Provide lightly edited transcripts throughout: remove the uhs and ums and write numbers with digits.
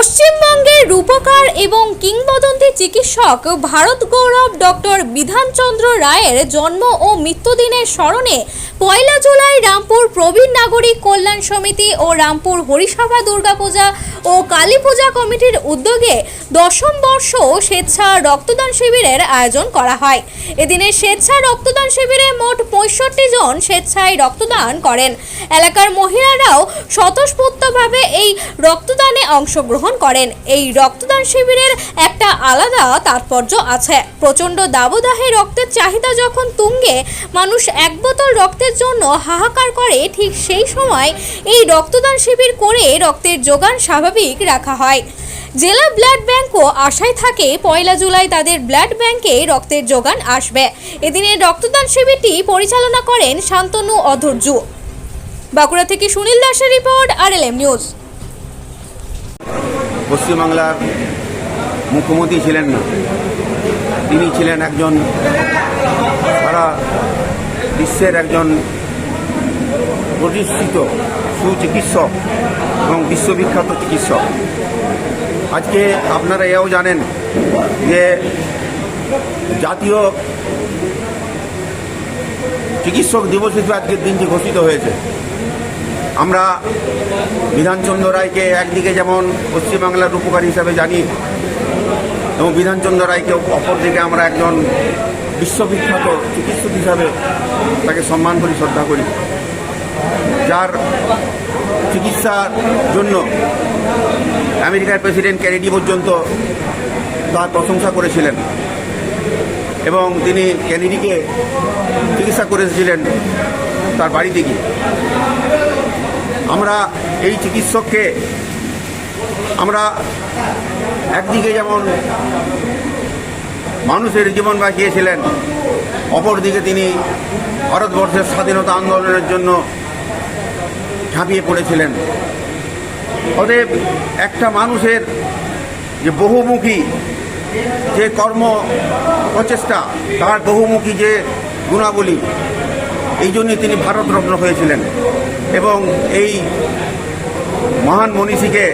পশ্চিমবঙ্গের রূপকার এবং কিংবদন্তি চিকিৎসক ভারত গৌরব ডক্টর বিধানচন্দ্র রায়ের জন্ম ও মৃত্যুদিনের স্মরণে 1 জুলাই রামপুর প্রবীণ নাগরিক কল্যাণ সমিতি ও রামপুর হরিসভা দুর্গাপূজা ও কালী পূজা কমিটির উদ্যোগে 10ম বর্ষ স্বেচ্ছা রক্তদান শিবিরের আয়োজন করা হয়। এদিনের স্বেচ্ছা রক্তদান শিবিরে মোট 65 জন স্বেচ্ছায় রক্তদান করেন। এলাকার মহিলারাও স্বতঃস্ফূর্তভাবে এই রক্তদানে অংশগ্রহণ করেন। এই রক্তদান শিবিরের একটা আলাদা তাৎপর্য আছে। প্রচণ্ড দাবদাহে রক্তের চাহিদা যখন তুঙ্গে, মানুষ এক বোতল রক্তের জন্য হাহাকার করে, ঠিক সেই সময় এই রক্তদান শিবির করে রক্তের যোগান স্বাভাবিক রাখা হয়। জেলা ব্লাড ব্যাংকও আশায় থাকে 1 জুলাই তাদের ব্লাড ব্যাংকে রক্তের যোগান আসবে। এদিনের রক্তদান শিবিরটি পরিচালনা করেন শান্তনু অধৈর্য। বাঁকুড়া থেকে সুনীল দাসের রিপোর্ট, RLM নিউজ। পশ্চিমবাংলার মুখ্যমন্ত্রী ছিলেন না, তিনি ছিলেন একজন সারা বিশ্বের একজন প্রতিষ্ঠিত সুচিকিৎসক এবং বিশ্ববিখ্যাত চিকিৎসক। আজকে আপনারা এও জানেন যে জাতীয় চিকিৎসক দিবস হিসেবে আজকের দিনটি ঘোষিত হয়েছে। আমরা বিধানচন্দ্র রায়কে একদিকে যেমন পশ্চিমবাংলার রূপকার হিসাবে জানি এবং বিধানচন্দ্র রায়কে অপরদিকে আমরা একজন বিশ্ববিখ্যাত চিকিৎসক হিসাবে তাকে সম্মান করি, শ্রদ্ধা করি, যার চিকিৎসার জন্য আমেরিকার প্রেসিডেন্ট কেনেডি পর্যন্ত তার প্রশংসা করেছিলেন এবং তিনি কেনেডিকে চিকিৎসা করেছিলেন তার বাড়িতে গিয়ে। আমরা এই চিকিৎসককে আমরা একদিকে যেমন মানুষের জীবন বাঁচিয়েছিলেন, অপরদিকে তিনি ভারতবর্ষের স্বাধীনতা আন্দোলনের জন্য ঝাঁপিয়ে পড়েছিলেন। অতএব একটা মানুষের যে বহুমুখী যে কর্ম প্রচেষ্টা, তার বহুমুখী যে গুণাবলী, এই জন্যই তিনি ভারতরত্ন হয়েছিলেন। এবং এই মহান মনীষীকে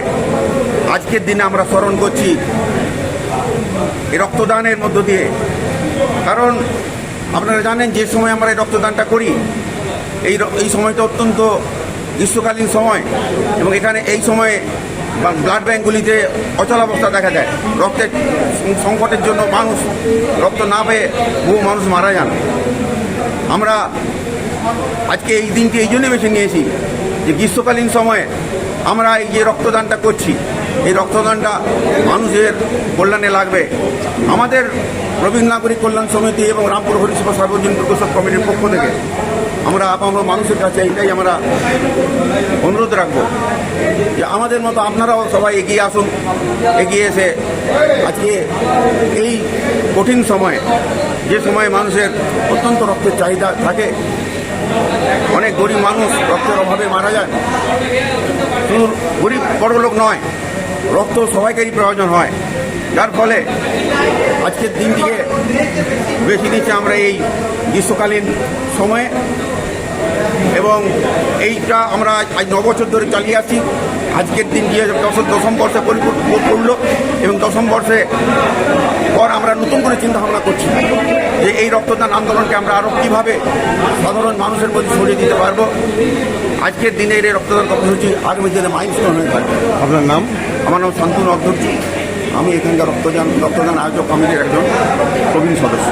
আজকের দিনে আমরা স্মরণ করছি এই রক্তদানের মধ্য দিয়ে। কারণ আপনারা জানেন যে সময় আমরা এই রক্তদানটা করি, এই সময়টা অত্যন্ত গ্রীষ্মকালীন সময় এবং এখানে এই সময়ে ব্লাড ব্যাঙ্কগুলিতে অচলাবস্থা দেখা যায়। রক্তের সংকটের জন্য মানুষ রক্ত না পেয়ে বহু মানুষ মারা যান। আমরা আজকে এই দিনটি এই জন্যই বেছে নিয়েছি যে গ্রীষ্মকালীন সময়ে আমরা এই যে রক্তদানটা করছি, এই রক্তদানটা মানুষের কল্যাণে লাগবে। আমাদের প্রবীণ নাগরিক কল্যাণ সমিতি এবং রামপুর হরিসভা সার্বজনীন দুর্গোৎসব কমিটির পক্ষ থেকে আমরা আপামর মানুষের কাছে এইটাই আমরা অনুরোধ রাখবো যে আমাদের মতো আপনারাও সবাই এগিয়ে আসুন। এগিয়ে এসে আজকে এই কঠিন সময়ে, যে সময়ে মানুষের অত্যন্ত রক্তের চাহিদা থাকে, অনেক গরিব মানুষ রক্তের অভাবে মারা যায়। শুধু গরিব বড়লোক নয়, রক্ত সবাইকারই প্রয়োজন হয়, যার ফলে আজকের দিনটিকে বেছে নিচ্ছে আমরা এই গ্রীষ্মকালীন সময়ে। এবং এইটা আমরা আজ 9 বছর ধরে চালিয়ে আসছি। আজকের দিন গিয়ে 10ম বর্ষে পরিপূর্ণ করল এবং 10ম বর্ষে পর আমরা নতুন করে চিন্তাভাবনা করছি যে এই রক্তদান আন্দোলনকে আমরা আরও কীভাবে সাধারণ মানুষের মধ্যে ছড়িয়ে দিতে পারবো। আজকের দিনে এই রক্তদান কর্মসূচি আগামী দিনে মাইলস্টোন হয়ে থাকবে। আপনার নাম? আমার নাম শান্তনু অধৈর্য। আমি এখানকার রক্তদান আয়োজক কমিটির একজন প্রবীণ সদস্য।